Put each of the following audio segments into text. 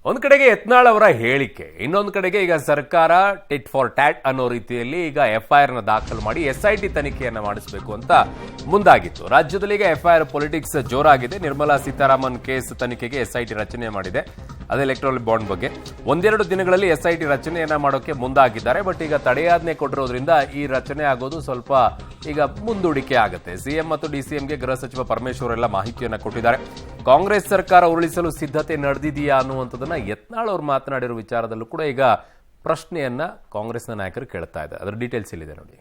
ಒಂದು ಕಡೆಗೆ ಯತ್ನಾಳ್ ಅವರ ಹೇಳಿಕೆ, ಇನ್ನೊಂದು ಕಡೆಗೆ ಈಗ ಸರ್ಕಾರ ಟಿಟ್ ಫಾರ್ ಟ್ಯಾಟ್ ಅನ್ನೋ ರೀತಿಯಲ್ಲಿ ಈಗ ಎಫ್ಐಆರ್ ನ ದಾಖಲು ಮಾಡಿ SIT ತನಿಖೆಯನ್ನ ಮಾಡಿಸಬೇಕು ಅಂತ ಮುಂದಾಗಿತ್ತು. ರಾಜ್ಯದಲ್ಲಿ ಈಗ ಎಫ್ಐಆರ್ ಪೊಲಿಟಿಕ್ಸ್ ಜೋರಾಗಿದೆ. ನಿರ್ಮಲಾ ಸೀತಾರಾಮನ್ ಕೇಸ್ ತನಿಖೆಗೆ SIT ರಚನೆ ಮಾಡಿದೆ. ಅದೇ ಎಲೆಕ್ಟ್ರಲ್ ಬಾಂಡ್ ಬಗ್ಗೆ ಒಂದೆರಡು ದಿನಗಳಲ್ಲಿ SIT ರಚನೆಯನ್ನ ಮಾಡೋಕೆ ಮುಂದಾಗಿದ್ದಾರೆ. ಬಟ್ ಈಗ ತಡೆಯಾಜ್ಞೆ ಕೊಟ್ಟಿರೋದ್ರಿಂದ ಈ ರಚನೆ ಆಗೋದು ಸ್ವಲ್ಪ ಈಗ ಮುಂದೂಡಿಕೆ ಆಗುತ್ತೆ. ಸಿಎಂ ಮತ್ತು DCMಗೆ ಗೃಹ ಸಚಿವ ಪರಮೇಶ್ವರ್ ಎಲ್ಲ ಮಾಹಿತಿಯನ್ನ ಕೊಟ್ಟಿದ್ದಾರೆ. ಕಾಂಗ್ರೆಸ್ ಸರ್ಕಾರ ಉರುಳಿಸಲು ಸಿದ್ಧತೆ ನಡೆದಿದೆಯಾ ಅನ್ನುವಂಥದ್ದನ್ನ ಯತ್ನಾಳ್ ಅವರು ಮಾತನಾಡಿರೋ ವಿಚಾರದಲ್ಲೂ ಕೂಡ ಈಗ ಪ್ರಶ್ನೆಯನ್ನ ಕಾಂಗ್ರೆಸ್ನ ನಾಯಕರು ಕೇಳ್ತಾ ಇದ್ದಾರೆ. ಅದರ ಡೀಟೇಲ್ಸ್ ಇಲ್ಲಿದೆ ನೋಡಿ.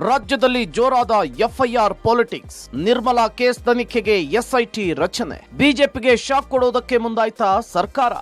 ರಾಜ್ಯದಲ್ಲಿ ಜೋರಾದ ಎಫ್ಐಆರ್ ಪಾಲಿಟಿಕ್ಸ್. ನಿರ್ಮಲಾ ಕೇಸ್ ತನಿಖೆಗೆ SIT ರಚನೆ. ಬಿಜೆಪಿಗೆ ಶಾಕ್ ಕೊಡೋದಕ್ಕೆ ಮುಂದಾಯ್ತಾ ಸರ್ಕಾರ?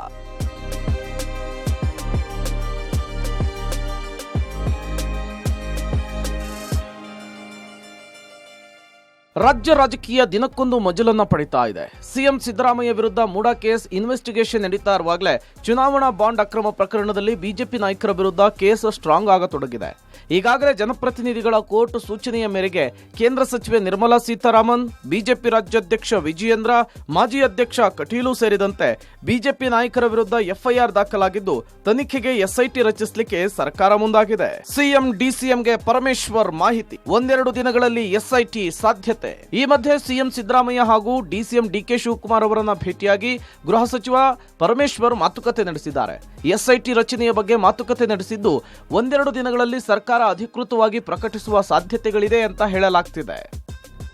ರಾಜ್ಯ ರಾಜಕೀಯ ದಿನಕ್ಕೊಂದು ಮಜಲನ್ನ ಪಡಿತಾ ಇದೆ. ಸಿಎಂ ಸಿದ್ದರಾಮಯ್ಯ ವಿರುದ್ಧ ಮೂಡಾ ಕೇಸ್ ಇನ್ವೆಸ್ಟಿಗೇಷನ್ ನಡೀತಾ ಇರುವಾಗಲೇ ಚುನಾವಣಾ ಬಾಂಡ್ ಅಕ್ರಮ ಪ್ರಕರಣದಲ್ಲಿ ಬಿಜೆಪಿ ನಾಯಕರ ವಿರುದ್ಧ ಕೇಸ್ ಸ್ಟ್ರಾಂಗ್ ಆಗತೊಡಗಿದೆ. ಈಗಾಗಲೇ ಜನಪ್ರತಿನಿಧಿಗಳ ಕೋರ್ಟ್ ಸೂಚನೆಯ ಮೇರೆಗೆ ಕೇಂದ್ರ ಸಚಿವೆ ನಿರ್ಮಲಾ ಸೀತಾರಾಮನ್, ಬಿಜೆಪಿ ರಾಜ್ಯಾಧ್ಯಕ್ಷ ವಿಜಯೇಂದ್ರ, ಮಾಜಿ ಅಧ್ಯಕ್ಷ ಕಟೀಲು ಸೇರಿದಂತೆ ಬಿಜೆಪಿ ನಾಯಕರ ವಿರುದ್ಧ ಎಫ್ಐಆರ್ ದಾಖಲಾಗಿದ್ದು ತನಿಖೆಗೆ SIT ರಚಿಸಲಿಕ್ಕೆ ಸರ್ಕಾರ ಮುಂದಾಗಿದೆ. ಸಿಎಂ DCMಗೆ ಪರಮೇಶ್ವರ್ ಮಾಹಿತಿ, ಒಂದೆರಡು ದಿನಗಳಲ್ಲಿ SIT ಸಾಧ್ಯತೆ. ಈ ಮಧ್ಯೆ ಸಿಎಂ ಸಿದ್ದರಾಮಯ್ಯ ಹಾಗೂ DCM DK ಶಿವಕುಮಾರ್ ಅವರನ್ನ ಭೇಟಿಯಾಗಿ ಗೃಹ ಸಚಿವ ಪರಮೇಶ್ವರ್ ಮಾತುಕತೆ ನಡೆಸಿದ್ದಾರೆ. SIT ರಚನೆಯ ಬಗ್ಗೆ ಮಾತುಕತೆ ನಡೆಸಿದ್ದು ಒಂದೆರಡು ದಿನಗಳಲ್ಲಿ ಸರ್ಕಾರ ಅಧಿಕೃತವಾಗಿ ಪ್ರಕಟಿಸುವ ಸಾಧ್ಯತೆಗಳಿದೆ ಅಂತ ಹೇಳಲಾಗ್ತಿದೆ.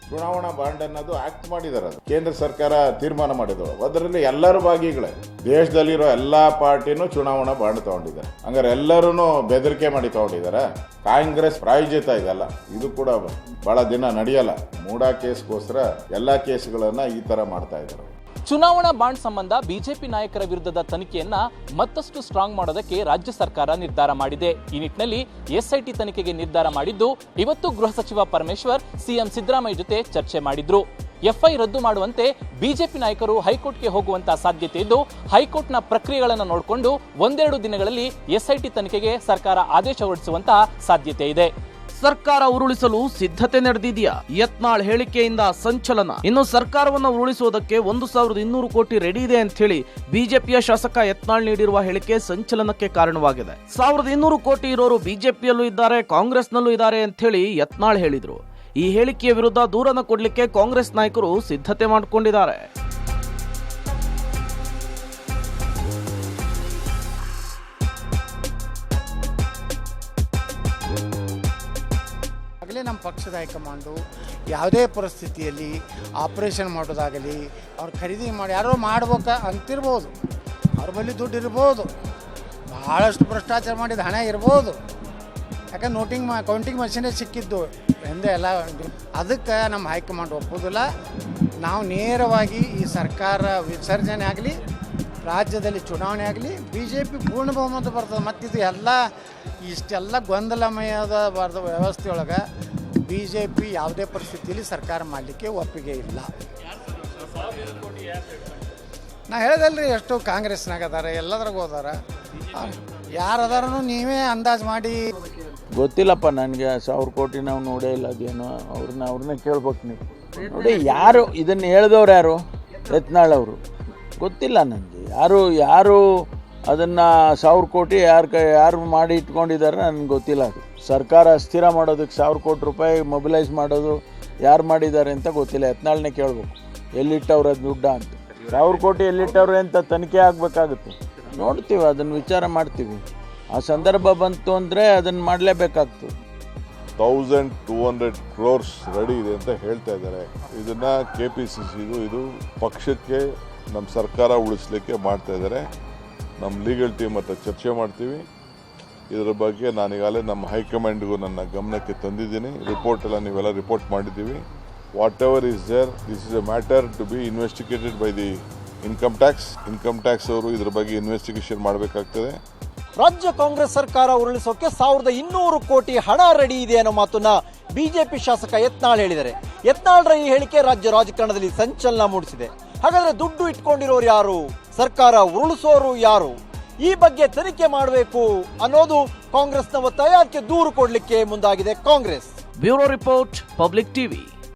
ಚುನಾವಣಾ ಬಾಂಡ್ ಅನ್ನೋದು ಆಕ್ಟ್ ಮಾಡಿದಾರೆ, ಕೇಂದ್ರ ಸರ್ಕಾರ ತೀರ್ಮಾನ ಮಾಡಿದ್ರು. ಅದರಲ್ಲಿ ಎಲ್ಲರೂ ಭಾಗಿಗಳೇ, ದೇಶದಲ್ಲಿರೋ ಎಲ್ಲಾ ಪಾರ್ಟಿನೂ ಚುನಾವಣಾ ಬಾಂಡ್ ತಗೊಂಡಿದ್ದಾರೆ. ಹಂಗಾರೆ ಎಲ್ಲರೂ ಬೆದರಿಕೆ ಮಾಡಿ ತಗೊಂಡಿದ್ದಾರೆ. ಕಾಂಗ್ರೆಸ್ ಪ್ರಾಯೋಜಿತ ಇದಲ್ಲ, ಇದು ಕೂಡ ಬಹಳ ದಿನ ನಡೆಯಲ್ಲ. ಮೂಡಾ ಕೇಸ್ಗೋಸ್ಕರ ಎಲ್ಲಾ ಕೇಸ್ಗಳನ್ನ ಈ ತರ ಮಾಡ್ತಾ ಇದ್ದಾರೆ. ಚುನಾವಣಾ ಬಾಂಡ್ ಸಂಬಂಧ ಬಿಜೆಪಿ ನಾಯಕರ ವಿರುದ್ಧದ ತನಿಖೆಯನ್ನ ಮತ್ತಷ್ಟು ಸ್ಟ್ರಾಂಗ್ ಮಾಡೋದಕ್ಕೆ ರಾಜ್ಯ ಸರ್ಕಾರ ನಿರ್ಧಾರ ಮಾಡಿದೆ. ಈ ನಿಟ್ಟಿನಲ್ಲಿ SIT ತನಿಖೆಗೆ ನಿರ್ಧಾರ ಮಾಡಿದ್ದು, ಇವತ್ತು ಗೃಹ ಸಚಿವ ಪರಮೇಶ್ವರ್ ಸಿಎಂ ಸಿದ್ದರಾಮಯ್ಯ ಜೊತೆ ಚರ್ಚೆ ಮಾಡಿದ್ರು. FI ರದ್ದು ಮಾಡುವಂತೆ ಬಿಜೆಪಿ ನಾಯಕರು ಹೈಕೋರ್ಟ್ಗೆ ಹೋಗುವಂತ ಸಾಧ್ಯತೆ ಇದ್ದು, ಹೈಕೋರ್ಟ್ನ ಪ್ರಕ್ರಿಯೆಗಳನ್ನು ನೋಡಿಕೊಂಡು ಒಂದೆರಡು ದಿನಗಳಲ್ಲಿ SIT ತನಿಖೆಗೆ ಸರ್ಕಾರ ಆದೇಶ ಹೊರಡಿಸುವಂತಹ ಸಾಧ್ಯತೆ ಇದೆ. ಸರ್ಕಾರ ಉರುಳಿಸಲು ಸಿದ್ಧತೆ ನಡೆದಿದೆಯಾ? ಯತ್ನಾಳ್ ಹೇಳಿಕೆಯಿಂದ ಸಂಚಲನ. ಇನ್ನು ಸರ್ಕಾರವನ್ನು ಉರುಳಿಸುವುದಕ್ಕೆ 1200 ಕೋಟಿ ರೆಡಿ ಇದೆ ಅಂತ ಹೇಳಿ ಬಿಜೆಪಿಯ ಶಾಸಕ ಯತ್ನಾಳ್ ನೀಡಿರುವ ಹೇಳಿಕೆ ಸಂಚಲನಕ್ಕೆ ಕಾರಣವಾಗಿದೆ. 1200 ಕೋಟಿ ಇರೋರು ಬಿಜೆಪಿಯಲ್ಲೂ ಇದ್ದಾರೆ, ಕಾಂಗ್ರೆಸ್ನಲ್ಲೂ ಇದ್ದಾರೆ ಅಂತ ಹೇಳಿ ಯತ್ನಾಳ್ ಹೇಳಿದ್ರು. ಈ ಹೇಳಿಕೆಯ ವಿರುದ್ಧ ದೂರನ್ನು ಕೊಡಲಿಕ್ಕೆ ಕಾಂಗ್ರೆಸ್ ನಾಯಕರು ಸಿದ್ಧತೆ ಮಾಡಿಕೊಂಡಿದ್ದಾರೆ. ನಮ್ಮ ಪಕ್ಷದ ಹೈಕಮಾಂಡು ಯಾವುದೇ ಪರಿಸ್ಥಿತಿಯಲ್ಲಿ ಆಪರೇಷನ್ ಮಾಡೋದಾಗಲಿ, ಅವ್ರು ಖರೀದಿ ಮಾಡಿ ಯಾರೋ ಮಾಡ್ಬೇಕು ಅಂತಿರ್ಬೋದು, ಅವ್ರ ಬಳಿ ದುಡ್ಡು ಇರ್ಬೋದು, ಭಾಳಷ್ಟು ಭ್ರಷ್ಟಾಚಾರ ಮಾಡಿದ ಹಣ ಇರ್ಬೋದು. ಯಾಕಂದ್ರೆ ಕೌಂಟಿಂಗ್ ಮಷೀನೇ ಸಿಕ್ಕಿದ್ದು ಎಂದೇ ಎಲ್ಲ. ಅದಕ್ಕೆ ನಮ್ಮ ಹೈಕಮಾಂಡ್ ಒಪ್ಪೋದಿಲ್ಲ. ನಾವು ನೇರವಾಗಿ ಈ ಸರ್ಕಾರ ವಿಸರ್ಜನೆ ಆಗಲಿ, ರಾಜ್ಯದಲ್ಲಿ ಚುನಾವಣೆ ಆಗಲಿ, BJP ಪೂರ್ಣ ಬಹುಮತ ಬರ್ತದೆ. ಮತ್ತಿದು ಇಷ್ಟೆಲ್ಲ ಗೊಂದಲಮಯದ ವ್ಯವಸ್ಥೆಯೊಳಗೆ BJP ಯಾವುದೇ ಪರಿಸ್ಥಿತಿಯಲ್ಲಿ ಸರ್ಕಾರ ಮಾಡಲಿಕ್ಕೆ ಒಪ್ಪಿಗೆ ಇಲ್ಲ. ನಾ ಹೇಳ್ದಲ್ರಿ, ಎಷ್ಟು ಕಾಂಗ್ರೆಸ್ನಾಗ ಅದಾರ, ಎಲ್ಲದ್ರಾಗ ಹೋದಾರ, ಯಾರದಾರೂ ನೀವೇ ಅಂದಾಜು ಮಾಡಿ. ಗೊತ್ತಿಲ್ಲಪ್ಪ ನನಗೆ. 1000 ಕೋಟಿ ನಾವು ನೋಡೇ ಇಲ್ಲ. ಅದೇನೋ ಅವ್ರನ್ನೇ ಕೇಳ್ಬೇಕು ನೀವು. ನೋಡಿ, ಯಾರು ಇದನ್ನು ಹೇಳಿದವ್ರು ಯಾರು? ಯತ್ನಾಳ್ ಅವರು. ಗೊತ್ತಿಲ್ಲ ನನಗೆ ಯಾರು ಅದನ್ನು 1000 ಕೋಟಿ ಯಾರು ಮಾಡಿ ಇಟ್ಕೊಂಡಿದ್ದಾರೆ ನನಗೆ ಗೊತ್ತಿಲ್ಲ. ಅದು ಸರ್ಕಾರ ಸ್ಥಿರ ಮಾಡೋದಕ್ಕೆ 1000 ಕೋಟಿ ರೂಪಾಯಿ ಮೊಬಿಲೈಸ್ ಮಾಡೋದು ಯಾರು ಮಾಡಿದ್ದಾರೆ ಅಂತ ಗೊತ್ತಿಲ್ಲ. ಯತ್ನಾಳ್ನೇ ಕೇಳಬೇಕು, ಎಲ್ಲಿಟ್ಟವ್ರು ಅದು ದುಡ್ಡ ಅಂತ. 1000 ಕೋಟಿ ಎಲ್ಲಿಟ್ಟವ್ರೆ ಅಂತ ತನಿಖೆ ಆಗಬೇಕಾಗುತ್ತೆ. ನೋಡ್ತೀವಿ, ಅದನ್ನು ವಿಚಾರ ಮಾಡ್ತೀವಿ. ಆ ಸಂದರ್ಭ ಬಂತು ಅಂದರೆ ಅದನ್ನು ಮಾಡಲೇಬೇಕಾಗ್ತದೆ. 1200 crores ರೆಡಿ ಇದೆ ಅಂತ ಹೇಳ್ತಾ ಇದ್ದಾರೆ. ಇದನ್ನ KPCC ಇದು ಪಕ್ಷಕ್ಕೆ ನಮ್ಮ ಸರ್ಕಾರ ಉಳಿಸ್ಲಿಕ್ಕೆ ಮಾಡ್ತಾ ಇದ್ದಾರೆ. ನಮ್ಮ ಲೀಗಲ್ ಟೀಮ್ ಹತ್ರ ಚರ್ಚೆ ಮಾಡ್ತೀವಿ. ಇದರ ಬಗ್ಗೆ ನಾನೀಗಾಗಲೇ ನಮ್ಮ ಹೈಕಮಾಂಡ್ಗೂ ನನ್ನ ಗಮನಕ್ಕೆ ತಂದಿದ್ದೀನಿ. ರಿಪೋರ್ಟ್ ಎಲ್ಲ ನೀವೆಲ್ಲ ರಿಪೋರ್ಟ್ ಮಾಡಿದ್ದೀವಿ. Whatever is there, this is a matter to be investigated by the income tax ಅವರು ಇದರ ಬಗ್ಗೆ ಇನ್ವೆಸ್ಟಿಗೇಷನ್ ಮಾಡಬೇಕಾಗ್ತದೆ. ರಾಜ್ಯ ಕಾಂಗ್ರೆಸ್ ಸರ್ಕಾರ ಉರುಳಿಸೋಕೆ 1200 ಕೋಟಿ ಹಣ ರೆಡಿ ಇದೆ ಅನ್ನೋ ಮಾತನ್ನ ಬಿಜೆಪಿ ಶಾಸಕ ಯತ್ನಾಳ್ ಹೇಳಿದ್ದಾರೆ. ಯತ್ನಾಳ್ರ ಈ ಹೇಳಿಕೆ ರಾಜ್ಯ ರಾಜಕಾರಣದಲ್ಲಿ ಸಂಚಲನ ಮೂಡಿಸಿದೆ. ಹಾಗಾದ್ರೆ ದುಡ್ಡು ಇಟ್ಕೊಂಡಿರೋರು ಯಾರು? ಸರ್ಕಾರ ಉರುಳಿಸೋರು ಯಾರು? ಈ ಬಗ್ಗೆ ತನಿಖೆ ಮಾಡಬೇಕು ಅನ್ನೋದು ಕಾಂಗ್ರೆಸ್ನ ಒತ್ತಾಯ. ಅದಕ್ಕೆ ದೂರು ಕೊಡಲಿಕ್ಕೆ ಮುಂದಾಗಿದೆ Congress. Bureau report, public TV.